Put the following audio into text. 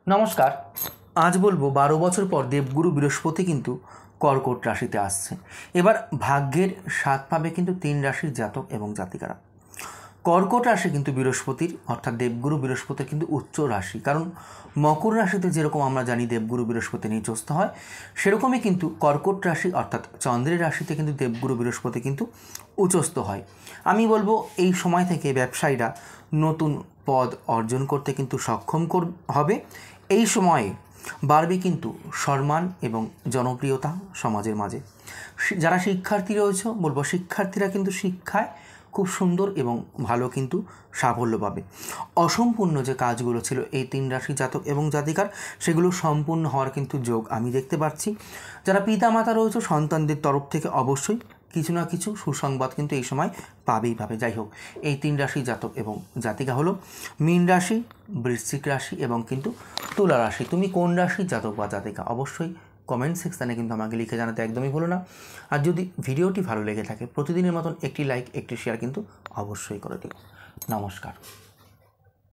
নমস্কার। আজ বলবো 12 বছর পর দেবগুরু বৃহস্পতি কিন্তু কর্কট রাশিতে আসছে। এবার ভাগ্যের স্বাদ পাবে কিন্তু 3 রাশির জাতক এবং জাতিকারা। কর্কট রাশি কিন্তু বৃহস্পতির অর্থাৎ দেবগুরু বৃহস্পতির কিন্তু উচ্চ রাশি, কারণ মকর রাশিতে যেরকম আমরা জানি দেবগুরু বৃহস্পতি নিচস্থ হয়, সেরকমই কিন্তু কর্কট রাশি অর্থাৎ চন্দ্রের রাশিতে কিন্তু দেবগুরু বৃহস্পতি কিন্তু উচ্চস্থ হয়। আমি বলবো এই সময় থেকে ব্যবসায়ীরা নতুন পদ অর্জন করতে কিন্তু সক্ষম হবে। এই সময়ে বাড়বে কিন্তু সম্মান এবং জনপ্রিয়তা সমাজের মাঝে। যারা শিক্ষার্থী রয়েছে বলবো শিক্ষার্থীরা কিন্তু শিক্ষায় খুব সুন্দর এবং ভালো কিন্তু সাফল্য পাবে। অসম্পূর্ণ যে কাজগুলো ছিল এই 3 রাশি জাতক এবং জাতিকার, সেগুলো সম্পূর্ণ হওয়ার কিন্তু যোগ আমি দেখতে পাচ্ছি। যারা পিতামাতা রয়েছে সন্তানদের তরফ থেকে অবশ্যই কিছু না কিছু সুসংবাদ কিন্তু এই সময় পাবেই পাবে। যাই হোক, এই 3 রাশি জাতক এবং জাতিকা হলো মীন রাশি, বৃশ্চিক রাশি এবং কিন্তু তুলা রাশি। তুমি কোন রাশির জাতক বা জাতিকা অবশ্যই কমেন্ট সেকশানে কিন্তু আমাকে লিখে জানাতে একদমই ভুলো না। আর যদি ভিডিওটি ভালো লেগে থাকে প্রতিদিনের মতন একটি লাইক একটি শেয়ার কিন্তু অবশ্যই করে দিও। নমস্কার।